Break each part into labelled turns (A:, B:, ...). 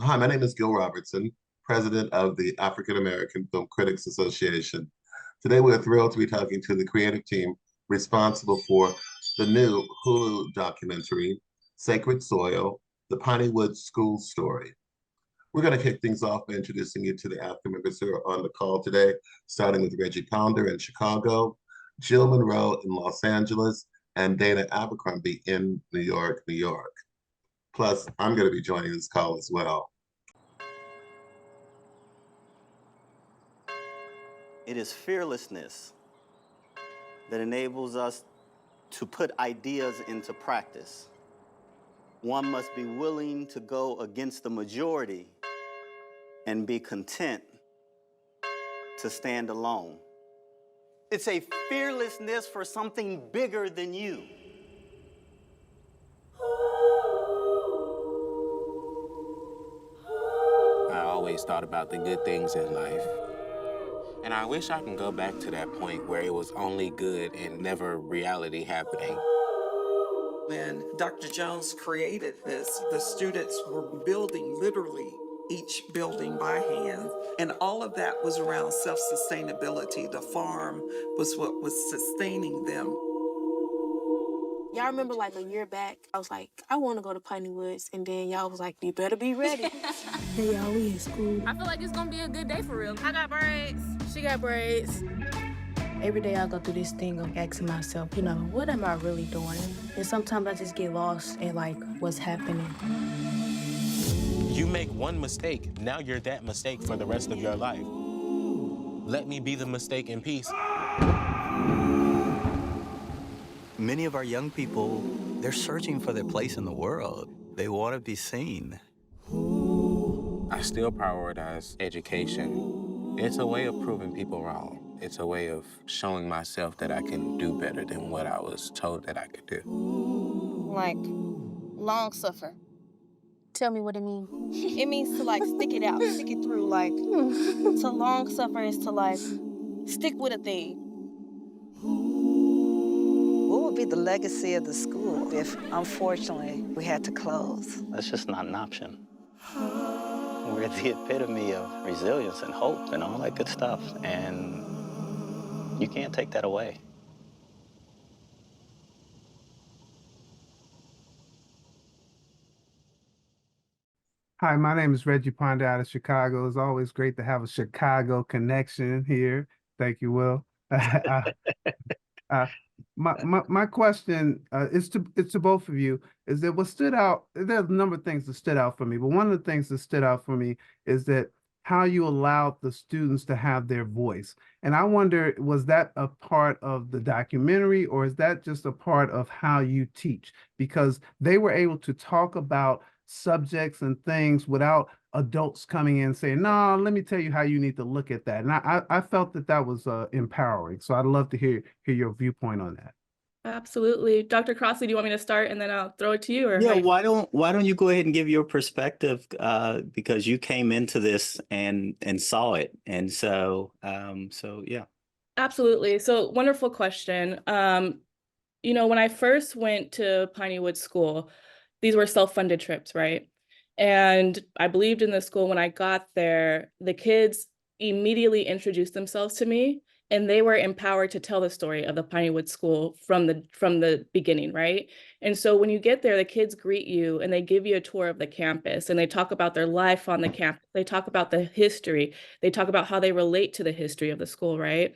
A: Hi, my name is Gil Robertson, president of the African American Film Critics Association. Today, we're thrilled to be talking to the creative team responsible for the new Hulu documentary, Sacred Soil, the Piney Woods School Story. We're going to kick things off by introducing you to the AAFCA members who are on the call today, starting with Reggie Pounder in Chicago, Jill Monroe in Los Angeles, and Dana Abercrombie in New York, New York. Plus, I'm going to be joining this call as well.
B: It is fearlessness that enables us to put ideas into practice. One must be willing to go against the majority and be content to stand alone. It's a fearlessness for something bigger than you.
C: I always thought about the good things in life. And I wish I can go back to that point where it was only good and never reality happening.
D: When Dr. Jones created this, the students were building literally each building by hand. And all of that was around self-sustainability. The farm was what was sustaining them.
E: Y'all remember like a year back, I was like, I want to go to Piney Woods. And then y'all was like, you better be ready. Hey, y'all, we in school.
F: I feel like it's going to be a good day for real. I got braids.
E: She got braids. Every day I go through this thing of asking myself, what am I really doing? And sometimes I just get lost in like what's happening.
C: You make one mistake, now you're that mistake for the rest of your life. Let me be the mistake in peace.
B: Many of our young people, they're searching for their place in the world. They want to be seen.
C: I still prioritize education. It's a way of proving people wrong. It's a way of showing myself that I can do better than what I was told that I could do.
F: Like, long suffer.
E: Tell me what it means.
F: It means to, like, stick it out, stick it through. Like, to long suffer is to, like, stick with a thing.
G: What would be the legacy of the school if, unfortunately, we had to close?
B: That's just not an option. We're the epitome of resilience and hope and all that good stuff, and you can't take that away.
H: Hi, my name is Reggie Pounder out of Chicago. It's always great to have a Chicago connection here. Thank you, Will. My question is to both of you, is that what stood out, there's a number of things that stood out for me, but one of the things that stood out for me is that how you allowed the students to have their voice. And I wonder, was that a part of the documentary, or is that just a part of how you teach? Because they were able to talk about subjects and things without adults coming in saying, no, let me tell you how you need to look at that. And I felt that that was empowering. So I'd love to hear your viewpoint on that.
I: Absolutely. Dr. Crossley, do you want me to start and then I'll throw it to you? Or
B: yeah, why don't you go ahead and give your perspective, because you came into this and saw it. And so yeah.
I: Absolutely. So wonderful question. When I first went to Piney Woods School, these were self-funded trips, right? And I believed in the school. When I got there, the kids immediately introduced themselves to me, and they were empowered to tell the story of the Piney Woods School from the beginning, right? And so when you get there, the kids greet you and they give you a tour of the campus, and they talk about their life on the campus. They talk about the history. They talk about how they relate to the history of the school, right?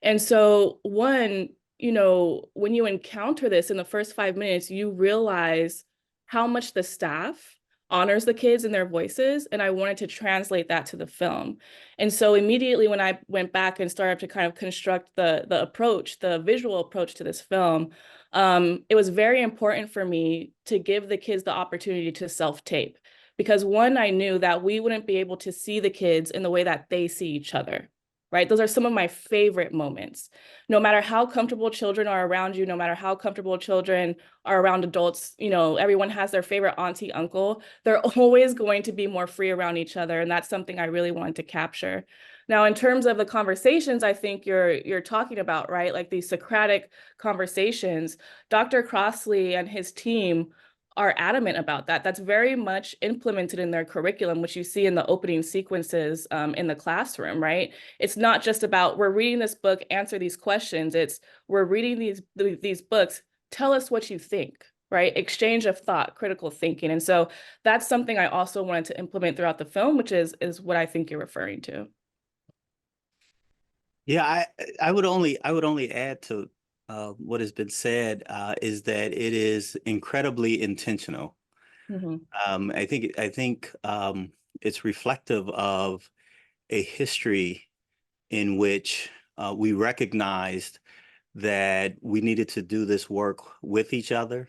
I: And so when you encounter this in the first 5 minutes, you realize how much the staff honors the kids and their voices. And I wanted to translate that to the film. And so immediately when I went back and started to kind of construct the visual approach to this film, it was very important for me to give the kids the opportunity to self-tape. Because one, I knew that we wouldn't be able to see the kids in the way that they see each other. Right? Those are some of my favorite moments. No matter how comfortable children are around you, no matter how comfortable children are around adults, everyone has their favorite auntie, uncle. They're always going to be more free around each other. And that's something I really wanted to capture. Now, in terms of the conversations, I think you're talking about, right? Like these Socratic conversations, Dr. Crossley and his team are adamant about that. That's very much implemented in their curriculum, which you see in the opening sequences in the classroom, right? It's not just about we're reading this book, answer these questions. It's we're reading these books, tell us what you think, right? Exchange of thought, critical thinking. And so that's something I also wanted to implement throughout the film, which is what I think you're referring to.
B: Yeah, I would only add to what has been said is that it is incredibly intentional. I think it's reflective of a history in which we recognized that we needed to do this work with each other.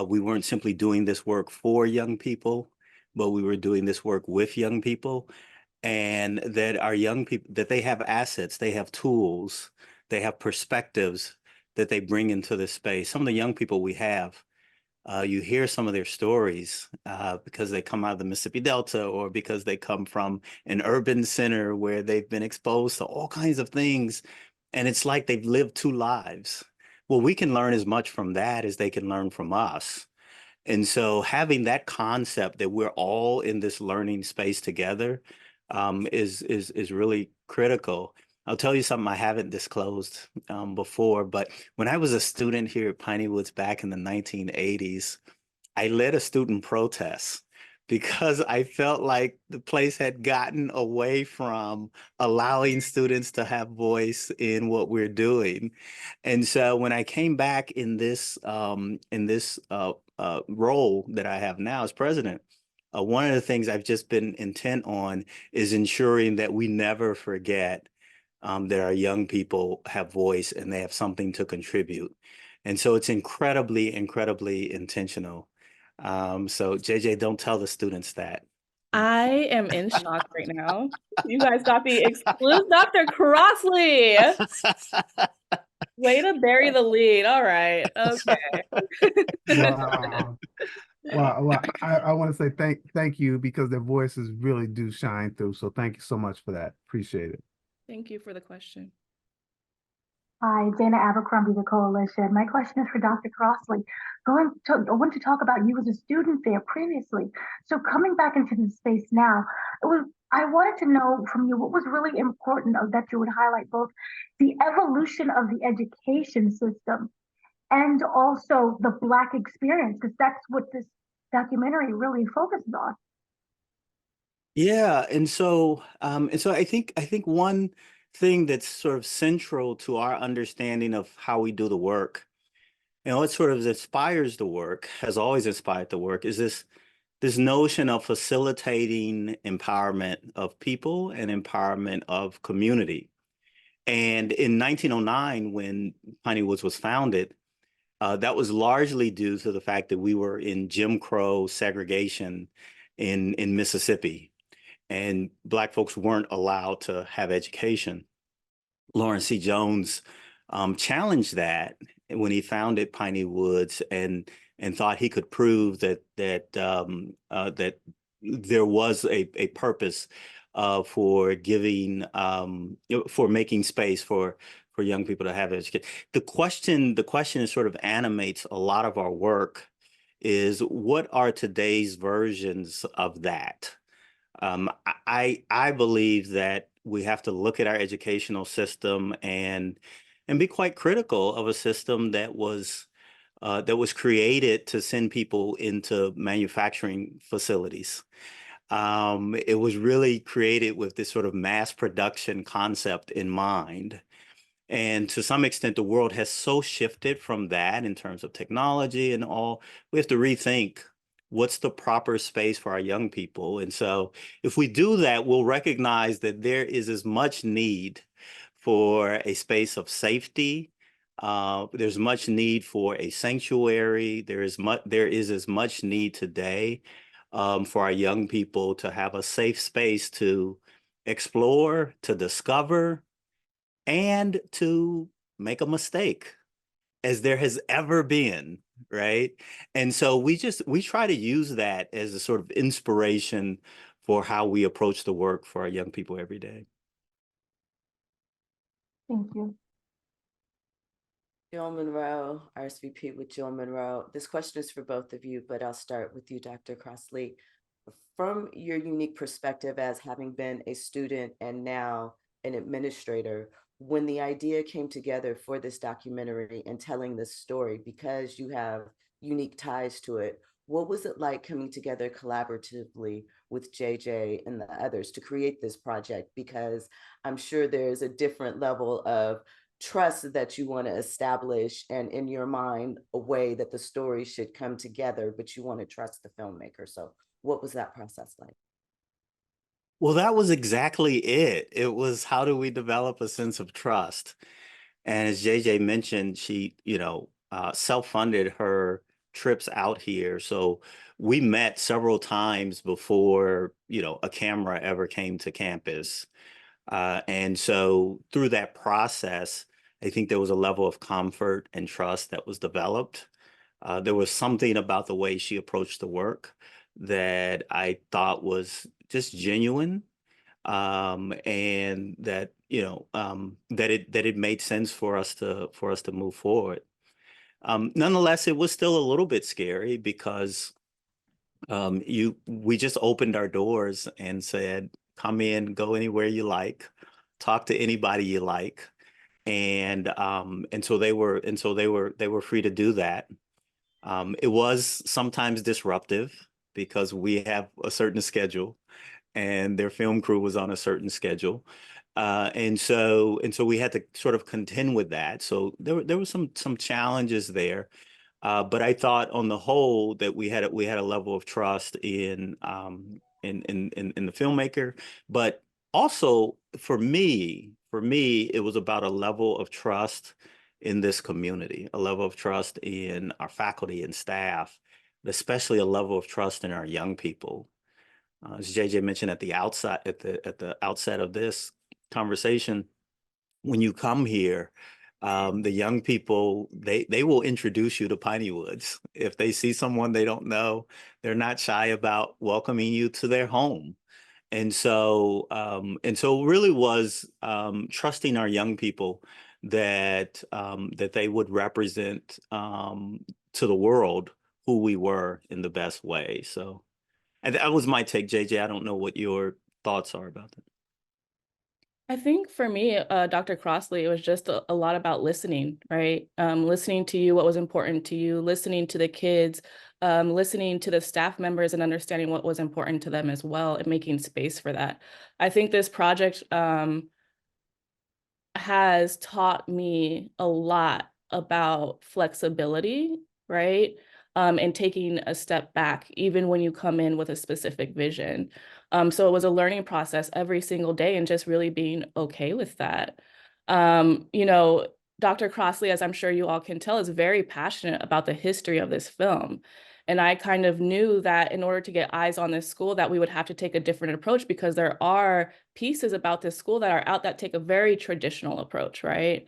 B: We weren't simply doing this work for young people, but we were doing this work with young people, and that our young people, that they have assets, they have tools, they have perspectives that they bring into this space. Some of the young people we have, you hear some of their stories because they come out of the Mississippi Delta or because they come from an urban center where they've been exposed to all kinds of things. And it's like they've lived two lives. Well, we can learn as much from that as they can learn from us. And so having that concept that we're all in this learning space together is really critical. I'll tell you something I haven't disclosed before, but when I was a student here at Piney Woods back in the 1980s, I led a student protest because I felt like the place had gotten away from allowing students to have voice in what we're doing. And so when I came back in this role that I have now as president, one of the things I've just been intent on is ensuring that we never forget that our young people have voice and they have something to contribute. And so it's incredibly, incredibly intentional. So JJ, don't tell the students that.
I: I am in shock right now. You guys got the exclusive, Dr. Crossley. Way to bury the lead. All right. Okay.
H: Wow. Well, I want to say thank you because their voices really do shine through. So thank you so much for that. Appreciate it.
I: Thank you for the question.
J: Hi, Dana Abercrombie, the Coalition. My question is for Dr. Crossley. I want to talk about you as a student there previously. So coming back into the space now, I wanted to know from you what was really important that you would highlight both the evolution of the education system and also the Black experience, because that's what this documentary really focuses on.
B: Yeah, and so I think one thing that's sort of central to our understanding of how we do the work, and what sort of inspires the work, has always inspired the work, is this notion of facilitating empowerment of people and empowerment of community. And in 1909, when Piney Woods was founded, that was largely due to the fact that we were in Jim Crow segregation in Mississippi, and Black folks weren't allowed to have education. Lawrence C. Jones challenged that when he founded Piney Woods and thought he could prove that there was a purpose for giving for making space for young people to have education. The question that sort of animates a lot of our work is, what are today's versions of that? I believe that we have to look at our educational system and be quite critical of a system that was created to send people into manufacturing facilities. It was really created with this sort of mass production concept in mind. And to some extent, the world has so shifted from that in terms of technology and all. We have to rethink what's the proper space for our young people. And so if we do that, we'll recognize that there is as much need for a space of safety. There's much need for a sanctuary. There is as much need today for our young people to have a safe space to explore, to discover, and to make a mistake, as there has ever been, right? And so we try to use that as a sort of inspiration for how we approach the work for our young people every day.
J: Thank you.
K: Jill Monroe, RSVP with Jill Monroe. This question is for both of you, but I'll start with you, Dr. Crossley. From your unique perspective as having been a student and now an administrator, when the idea came together for this documentary and telling this story, because you have unique ties to it, what was it like coming together collaboratively with JJ and the others to create this project? Because I'm sure there's a different level of trust that you want to establish, and in your mind a way that the story should come together, but you want to trust the filmmaker. So what was that process like?
B: Well, that was exactly it. It was, how do we develop a sense of trust? And as JJ mentioned, she, self-funded her trips out here. So we met several times before, a camera ever came to campus. And so through that process, I think there was a level of comfort and trust that was developed. There was something about the way she approached the work that I thought was just genuine, and that it made sense for us to move forward. Nonetheless, it was still a little bit scary because we just opened our doors and said, come in, go anywhere you like, talk to anybody you like. And so they were free to do that. It was sometimes disruptive because we have a certain schedule and their film crew was on a certain schedule. And so we had to sort of contend with that. So there were some challenges there. But I thought on the whole that we had a level of trust in the filmmaker, but also for me, it was about a level of trust in this community, a level of trust in our faculty and staff, especially a level of trust in our young people. As JJ mentioned at the outset of this conversation, when you come here, the young people, they will introduce you to Piney Woods. If they see someone they don't know, they're not shy about welcoming you to their home. And so really was trusting our young people that they would represent to the world who we were in the best way. So, and that was my take, JJ. I don't know what your thoughts are about that.
I: I think for me, Dr. Crossley, it was just a lot about listening, right? Listening to you, what was important to you, listening to the kids, listening to the staff members and understanding what was important to them as well, and making space for that. I think this project has taught me a lot about flexibility, right? And taking a step back, even when you come in with a specific vision. So it was a learning process every single day and just really being okay with that. Dr. Crossley, as I'm sure you all can tell, is very passionate about the history of this film. And I kind of knew that in order to get eyes on this school, that we would have to take a different approach, because there are pieces about this school that are out that take a very traditional approach, right?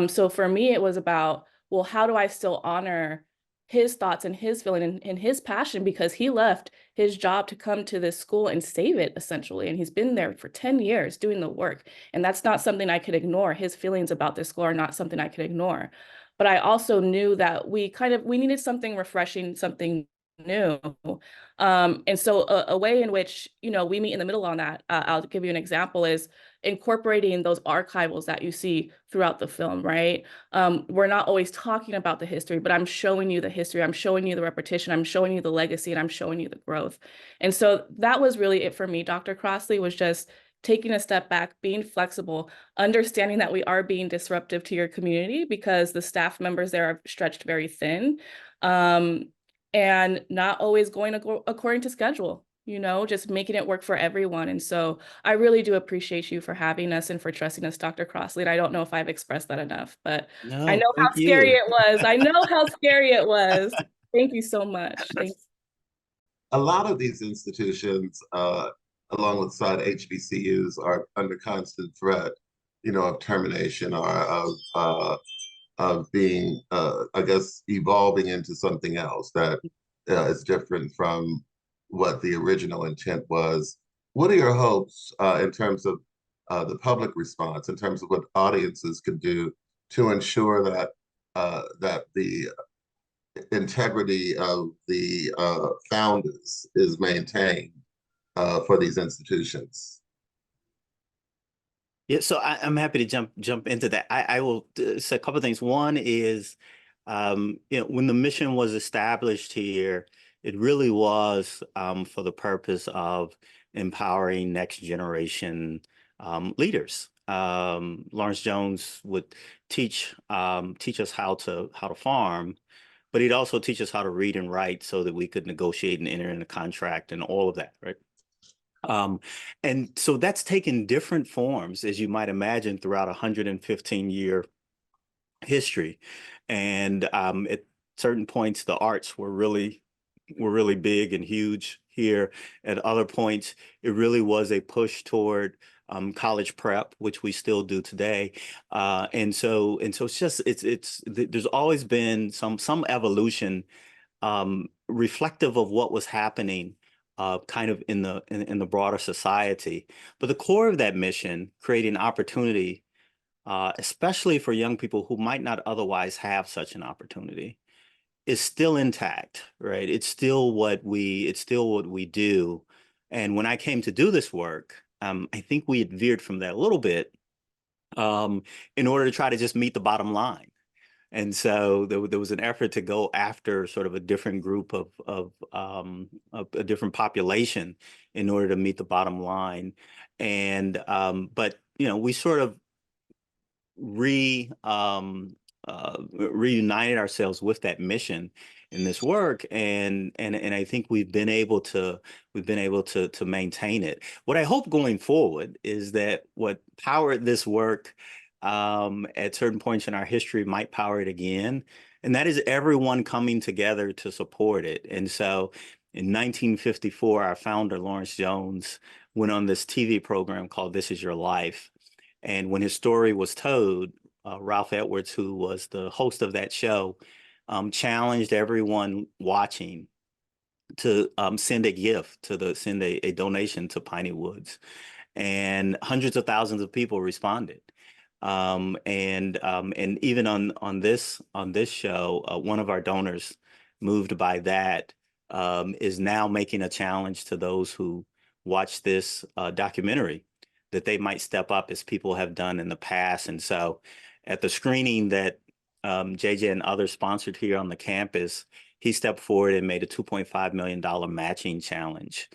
I: So for me, it was about, well, how do I still honor his thoughts and his feeling and his passion, because he left his job to come to this school and save it, essentially. And he's been there for 10 years doing the work. And that's not something I could ignore. His feelings about this school are not something I could ignore. But I also knew that we needed something refreshing, something new. And so a way in which, we meet in the middle on that, I'll give you an example, is incorporating those archivals that you see throughout the film, right? We're not always talking about the history, but I'm showing you the history, I'm showing you the repetition, I'm showing you the legacy, and I'm showing you the growth. And so that was really it for me. Dr. Crossley was just taking a step back, being flexible, understanding that we are being disruptive to your community because the staff members there are stretched very thin, and not always going according to schedule, just making it work for everyone. And so I really do appreciate you for having us and for trusting us, Dr. Crossley. And I don't know if I've expressed that enough, but I
B: No,
I: know how
B: thank
I: scary
B: you.
I: it was. I know how scary it was. Thank you so much. Thank you.
A: A lot of these institutions, alongside HBCUs, are under constant threat, of termination or of being, I guess, evolving into something else that is different from what the original intent was. What are your hopes in terms of the public response, in terms of what audiences could do to ensure that that the integrity of the founders is maintained for these institutions.
B: Yeah, so I'm happy to jump into that. I will say a couple of things. One is, when the mission was established here, it really was for the purpose of empowering next generation leaders. Lawrence Jones would teach us how to farm, but he'd also teach us how to read and write so that we could negotiate and enter in a contract and all of that, right? And so that's taken different forms, as you might imagine, throughout a 115-year history. And at certain points, the arts were really big and huge here. At other points, it really was a push toward college prep, which we still do today. And so it's just there's always been some evolution reflective of what was happening kind of in the broader society. But the core of that mission, creating opportunity, especially for young people who might not otherwise have such an opportunity, is still intact, right? It's still what we do. And when I came to do this work, I think we had veered from that a little bit in order to try to just meet the bottom line. And so there was an effort to go after sort of a different group of a different population in order to meet the bottom line. And but we sort of reunited ourselves with that mission in this work, and I think we've been able to maintain it. What I hope going forward is that what powered this work at certain points in our history might power it again, and that is everyone coming together to support it. And so in 1954, our founder, Lawrence Jones, went on this TV program called This Is Your Life. And when his story was told, Ralph Edwards, who was the host of that show, challenged everyone watching to send a gift, send a donation to Piney Woods. And hundreds of thousands of people responded. And even on this show, one of our donors, moved by that, is now making a challenge to those who watch this documentary that they might step up as people have done in the past. And so at the screening that JJ and others sponsored here on the campus, he stepped forward and made a $2.5 million matching challenge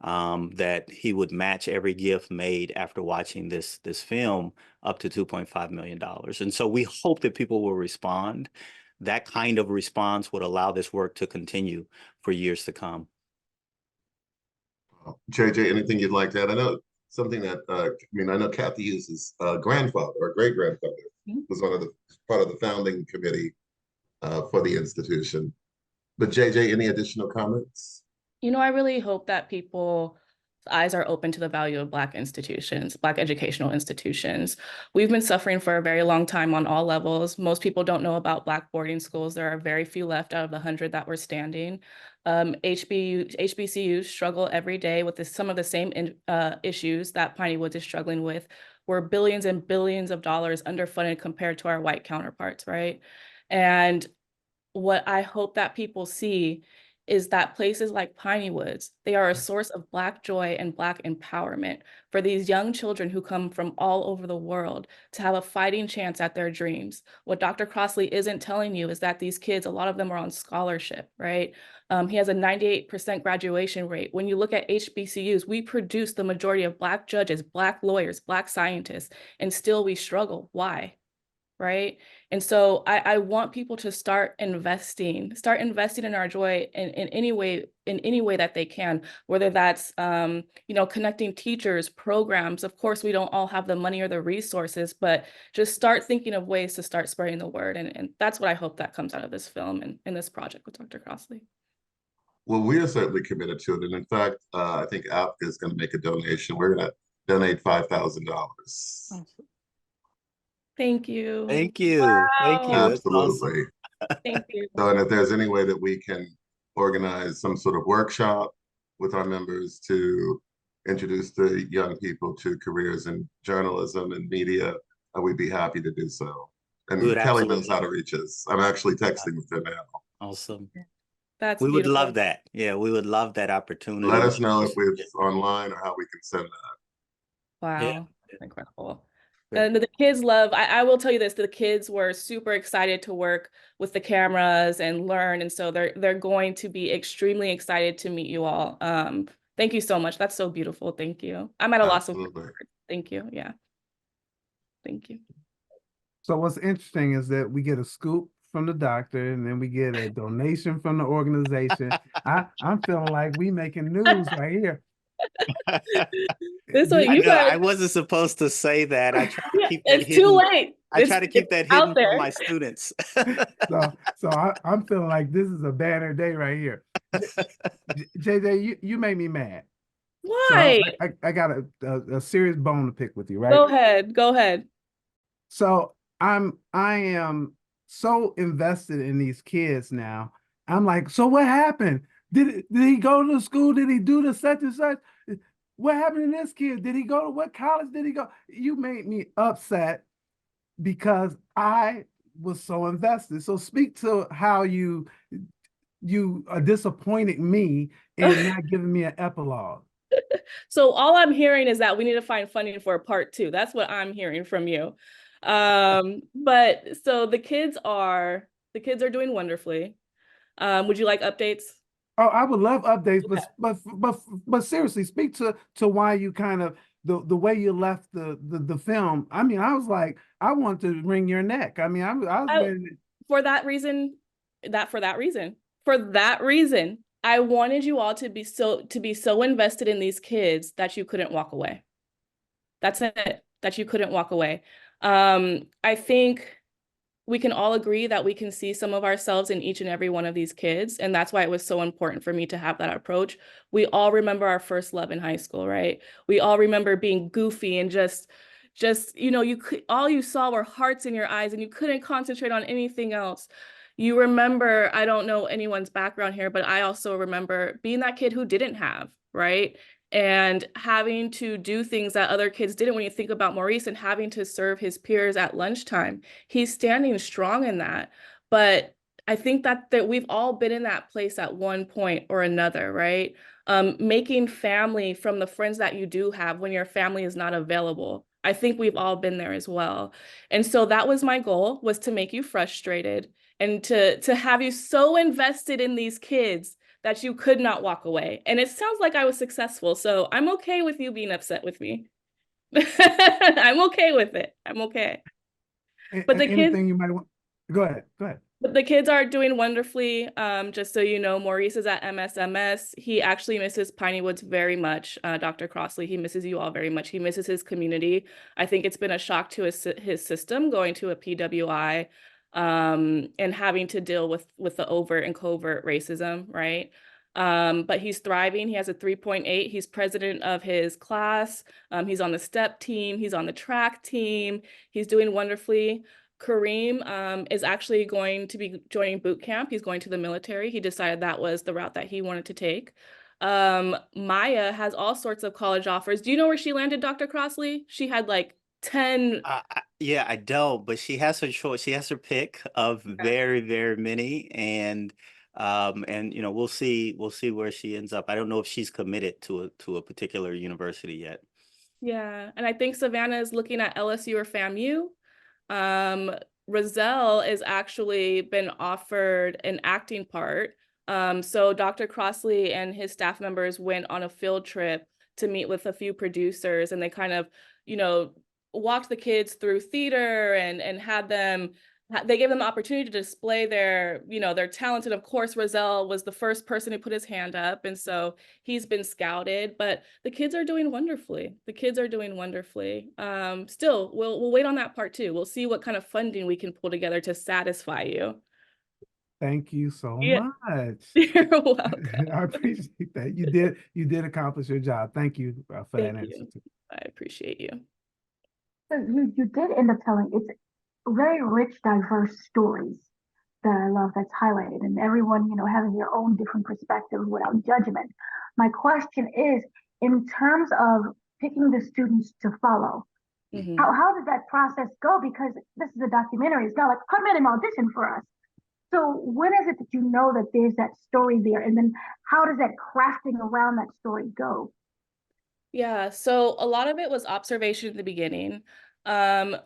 B: that he would match every gift made after watching this film up to $2.5 million. And so we hope that people will respond. That kind of response would allow this work to continue for years to come.
A: JJ, anything you'd like to add? I know something that I know Kathy Hughes' grandfather or great grandfather was part of the founding committee for the institution. But JJ, any additional comments?
I: I really hope that people's eyes are open to the value of Black institutions, Black educational institutions. We've been suffering for a very long time on all levels. Most people don't know about Black boarding schools. There are very few left out of the 100 that were standing. HBCUs struggle every day with some of the same issues that Piney Woods is struggling with. We're billions and billions of dollars underfunded compared to our white counterparts, right? And what I hope that people see is that places like Piney Woods, they are a source of Black joy and Black empowerment for these young children who come from all over the world to have a fighting chance at their dreams. What Dr. Crossley isn't telling you is that these kids, a lot of them are on scholarship, right? He has a 98% graduation rate. When you look at HBCUs, we produce the majority of Black judges, Black lawyers, Black scientists, and still we struggle. Why? Right? And so I want people to start investing in our joy in any way that they can, whether that's connecting teachers, programs. Of course, we don't all have the money or the resources, but just start thinking of ways to start spreading the word. And that's what I hope that comes out of this film and in this project with Dr. Crossley.
A: Well, we are certainly committed to it. And in fact, I think AAFCA is going to make a donation. We're going to donate $5,000.
I: Thank you.
B: Thank you.
I: Wow.
B: Thank you.
A: Absolutely.
I: Thank you.
A: So, and if there's any way that we can organize some sort of workshop with our members to introduce the young people to careers in journalism and media, we'd be happy to do so. And
L: We would
A: Kelly knows how
L: absolutely.
A: to reach us. I'm actually texting with her now.
L: Awesome.
I: That's
L: We would
I: beautiful.
L: love that. Yeah, we would love that opportunity.
A: Let us know if it's online or how we can send that.
I: Wow, incredible.
L: Great.
I: And the kids love, I will tell you this, the kids were super excited to work with the cameras and learn. And so they're going to be extremely excited to meet you all. Thank you so much. That's so beautiful. Thank you. I'm at a loss of
A: Absolutely.
I: words. Thank you. Yeah. Thank you.
H: So what's interesting is that we get a scoop from the doctor and then we get a donation from the organization. I'm feeling like we making news right here.
I: This one,
L: I
I: you
L: know I
I: guys,
L: wasn't supposed to say that. I try to
I: yeah,
L: keep that
I: it's too
L: hidden.
I: late.
L: I try to keep
I: It's
L: that
I: out
L: hidden
I: there.
L: from my students.
H: So I'm feeling like this is a banner day right here. JJ, you made me mad. So
I: Why?
H: I got a serious bone to pick with you, right?
I: Go ahead. Go ahead.
H: So I am so invested in these kids now. I'm like, so what happened? Did he go to school? Did he do the such and such? What happened to this kid? Did he go to what college did he go? You made me upset because I was so invested. So speak to how you disappointed me in not giving me an epilogue.
I: So all I'm hearing is that we need to find funding for a part 2. That's what I'm hearing from you. But so the kids are doing wonderfully. Would you like updates?
H: Oh, I would love updates,
I: Okay.
H: but seriously, speak to why you kind of the way you left the film. I mean, I was like, I want to wring your neck. I mean, I was ready.
I: For that reason, I wanted you all to be so invested in these kids that you couldn't walk away. That's it, that you couldn't walk away. I think we can all agree that we can see some of ourselves in each and every one of these kids. And that's why it was so important for me to have that approach. We all remember our first love in high school, right? We all remember being goofy and just, all you saw were hearts in your eyes and you couldn't concentrate on anything else. You remember, I don't know anyone's background here, but I also remember being that kid who didn't have, right? And having to do things that other kids didn't. When you think about Maurice and having to serve his peers at lunchtime, he's standing strong in that. But I think that we've all been in that place at one point or another, right? Making family from the friends that you do have when your family is not available. I think we've all been there as well. And so that was my goal, was to make you frustrated and to have you so invested in these kids that you could not walk away. And it sounds like I was successful. So I'm okay with you being upset with me. I'm okay with it. I'm okay. But the kids,
H: Anything you might want. Go ahead.
I: but the kids are doing wonderfully. Just so you know, Maurice is at MSMS. He actually misses Piney Woods very much. Dr. Crossley, he misses you all very much. He misses his community. I think it's been a shock to his system going to a PWI, and having to deal with the overt and covert racism, right? But he's thriving. He has a 3.8. He's president of his class. He's on the step team. He's on the track team. He's doing wonderfully. Kareem is actually going to be joining boot camp. He's going to the military. He decided that was the route that he wanted to take. Maya has all sorts of college offers. Do you know where she landed, Dr. Crossley? She had like 10.
L: Yeah, I don't, but she has her choice. She has her pick of very, very many, and we'll see where she ends up. I don't know if she's committed to a particular university yet.
I: Yeah, and I think Savannah is looking at LSU or FAMU. Roselle is actually been offered an acting part. So Dr. Crossley and his staff members went on a field trip to meet with a few producers, and they kind of, walked the kids through theater and they gave them the opportunity to display their talents. And of course, Roselle was the first person who put his hand up. And so he's been scouted, but the kids are doing wonderfully. Still, we'll wait on that part too. We'll see what kind of funding we can pull together to satisfy you.
H: Thank you so much.
I: You're welcome.
H: I appreciate that. You did accomplish your job. Thank you for that answer too.
I: I appreciate you.
J: So you did end up telling it's very rich, diverse stories that I love that's highlighted, and everyone, having their own different perspective without judgment. My question is, in terms of picking the students to follow,
I: Mhm.
J: How did that process go? Because this is a documentary. It's not like, come in and audition for us. So when is it that you know that there's that story there? And then how does that crafting around that story go?
I: Yeah, so a lot of it was observation at the beginning.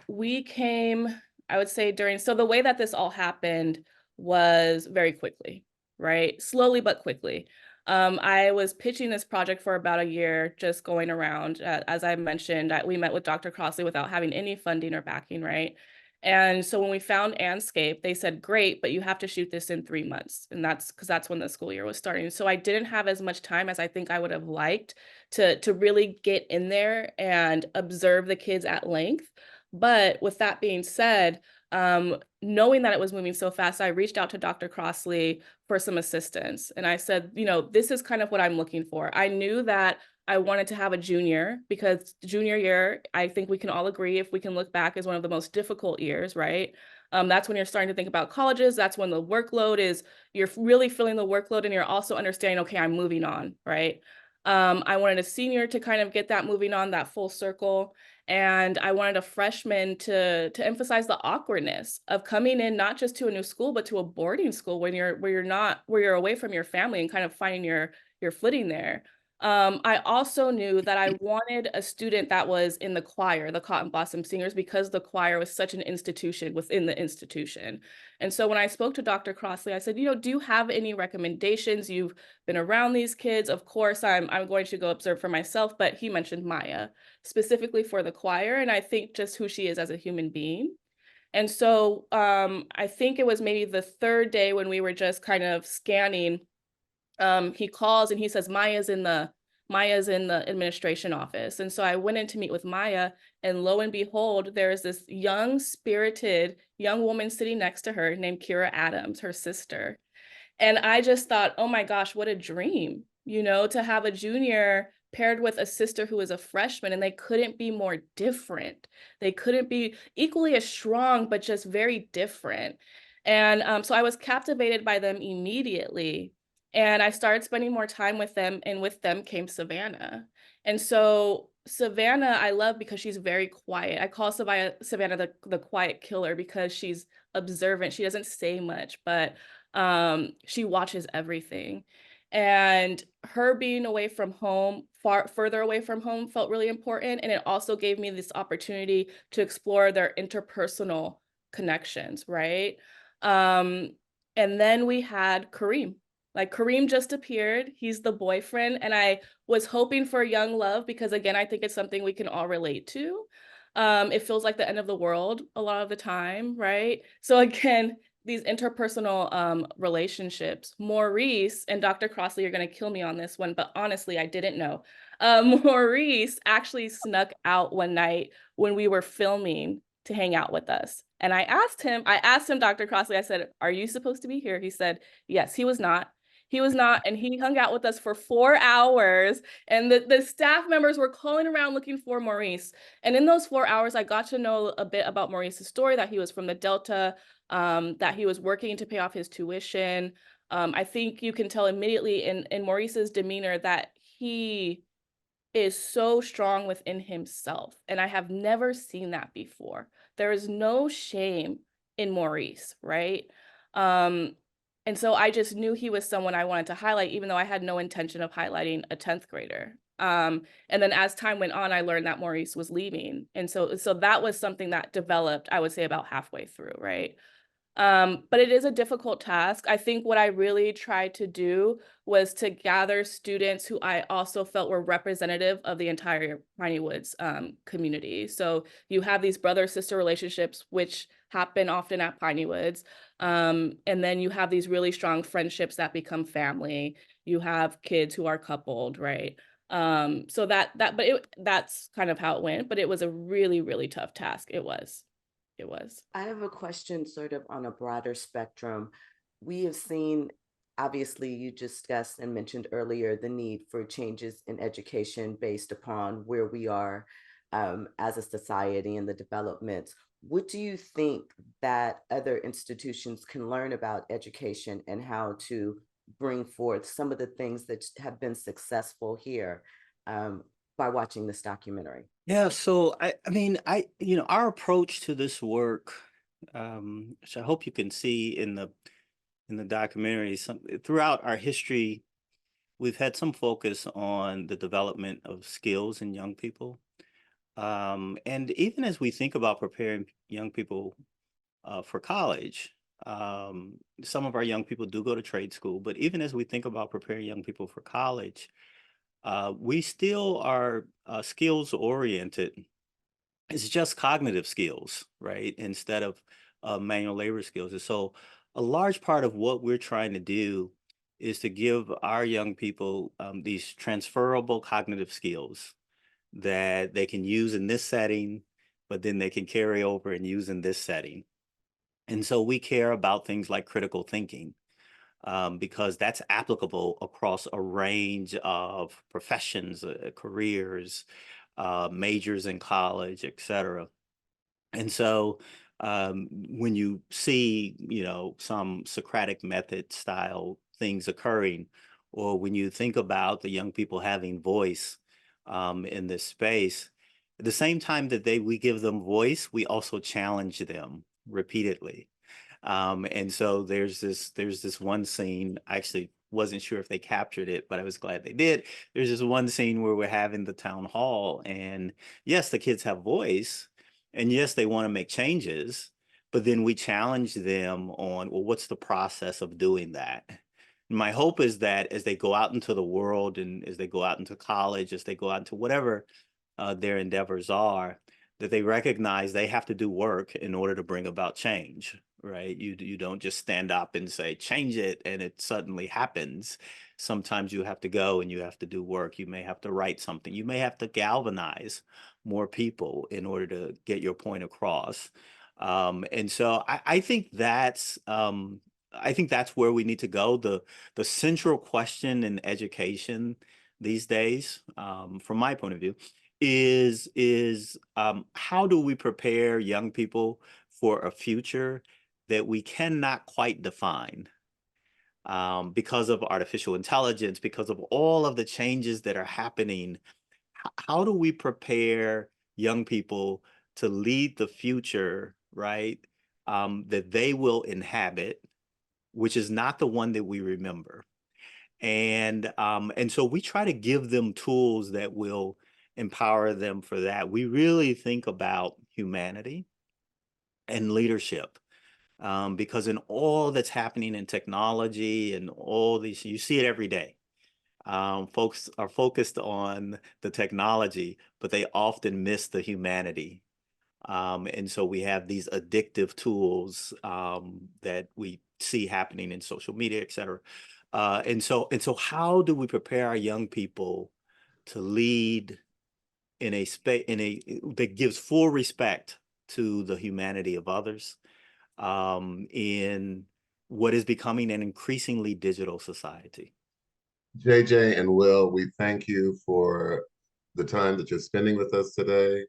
I: We came, I would say so the way that this all happened was very quickly, right? Slowly but quickly. I was pitching this project for about a year, just going around. As I mentioned, we met with Dr. Crossley without having any funding or backing, right? And so when we found Anscape, they said, great, but you have to shoot this in 3 months. And that's because that's when the school year was starting. So I didn't have as much time as I think I would have liked to really get in there and observe the kids at length. But with that being said, knowing that it was moving so fast, I reached out to Dr. Crossley for some assistance. And I said, this is kind of what I'm looking for. I knew that I wanted to have a junior because junior year, I think we can all agree, if we can look back, is one of the most difficult years, right? That's when you're starting to think about colleges. That's when the workload is, you're really feeling the workload and you're also understanding, okay, I'm moving on, right? I wanted a senior to kind of get that moving on, that full circle. And I wanted a freshman to emphasize the awkwardness of coming in, not just to a new school, but to a boarding school when you're away from your family and kind of finding your footing there. I also knew that I wanted a student that was in the choir, the Cotton Blossom Singers, because the choir was such an institution within the institution. And so when I spoke to Dr. Crossley, I said, do you have any recommendations? You've been around these kids. Of course, I'm going to go observe for myself, but he mentioned Maya specifically for the choir, and I think just who she is as a human being. And so I think it was maybe the third day when we were just kind of scanning, he calls and he says, Maya's in the administration office. And so I went in to meet with Maya, and lo and behold, there's this young, spirited young woman sitting next to her named Kira Adams, her sister. And I just thought, oh my gosh, what a dream, to have a junior paired with a sister who is a freshman, and they couldn't be more different. They couldn't be equally as strong, but just very different. And so I was captivated by them immediately. And I started spending more time with them, and with them came Savannah. And so Savannah, I love because she's very quiet. I call Savannah the quiet killer because she's observant. She doesn't say much, but she watches everything. And her being away from home, further away from home, felt really important. And it also gave me this opportunity to explore their interpersonal connections, right? And then we had Kareem. Like, Kareem just appeared. He's the boyfriend. And I was hoping for young love because, again, I think it's something we can all relate to. It feels like the end of the world a lot of the time, right? So again, these interpersonal relationships. Maurice, and Dr. Crossley, you're going to kill me on this one, but honestly, I didn't know. Maurice actually snuck out one night when we were filming to hang out with us. And I asked him, Dr. Crossley, I said, are you supposed to be here? He said, yes. He was not. He was not, and he hung out with us for 4 hours, and the staff members were calling around looking for Maurice. And in those 4 hours, I got to know a bit about Maurice's story, that he was from the Delta, that he was working to pay off his tuition. I think you can tell immediately in Maurice's demeanor that he is so strong within himself. And I have never seen that before. There is no shame in Maurice, right? And so I just knew he was someone I wanted to highlight, even though I had no intention of highlighting a 10th grader. And then as time went on, I learned that Maurice was leaving. And so that was something that developed, I would say, about halfway through, right? But it is a difficult task. I think what I really tried to do was to gather students who I also felt were representative of the entire Piney Woods community. So you have these brother-sister relationships, which happen often at Piney Woods. And then you have these really strong friendships that become family. You have kids who are coupled, right? So that's kind of how it went, but it was a really, really tough task. It was.
K: I have a question sort of on a broader spectrum. We have seen, obviously, you discussed and mentioned earlier the need for changes in education based upon where we are as a society and the developments. What do you think that other institutions can learn about education and how to bring forth some of the things that have been successful here by watching this documentary?
L: Yeah, so I mean, our approach to this work, which I hope you can see in the documentary, throughout our history, we've had some focus on the development of skills in young people. And even as we think about preparing young people for college, some of our young people do go to trade school, but even as we think about preparing young people for college, we still are skills oriented. It's just cognitive skills, right? Instead of manual labor skills. And so a large part of what we're trying to do is to give our young people these transferable cognitive skills that they can use in this setting, but then they can carry over and use in this setting. And so we care about things like critical thinking, because that's applicable across a range of professions, careers, majors in college, et cetera. And so when you see, some Socratic method style things occurring, or when you think about the young people having voice in this space, at the same time that we give them voice, we also challenge them repeatedly. And so there's this one scene. I actually wasn't sure if they captured it, but I was glad they did. There's this one scene where we're having the town hall, and yes, the kids have voice, and yes, they want to make changes, but then we challenge them on, well, what's the process of doing that? My hope is that as they go out into the world and as they go out into college, as they go out into whatever their endeavors are, that they recognize they have to do work in order to bring about change, right? You don't just stand up and say, change it, and it suddenly happens. Sometimes you have to go and you have to do work. You may have to write something. You may have to galvanize more people in order to get your point across. And so I think that's where we need to go. The central question in education these days, from my point of view, is how do we prepare young people for a future that we cannot quite define, because of artificial intelligence, because of all of the changes that are happening. How do we prepare young people to lead the future, right? That they will inhabit, which is not the one that we remember. And so we try to give them tools that will empower them for that. We really think about humanity and leadership, because in all that's happening in technology and all these, you see it every day. Folks are focused on the technology, but they often miss the humanity. And so we have these addictive tools that we see happening in social media, et cetera. And so how do we prepare our young people to lead in a space that gives full respect to the humanity of others, in what is becoming an increasingly digital society?
A: JJ and Will, we thank you for the time that you're spending with us today.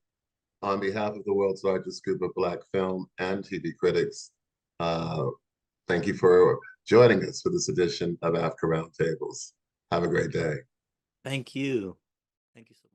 A: On behalf of the world's largest group of Black film and TV critics, uh, thank you for joining us for this edition of AAFCA Roundtables. Have a great day.
L: Thank you. Thank you so much.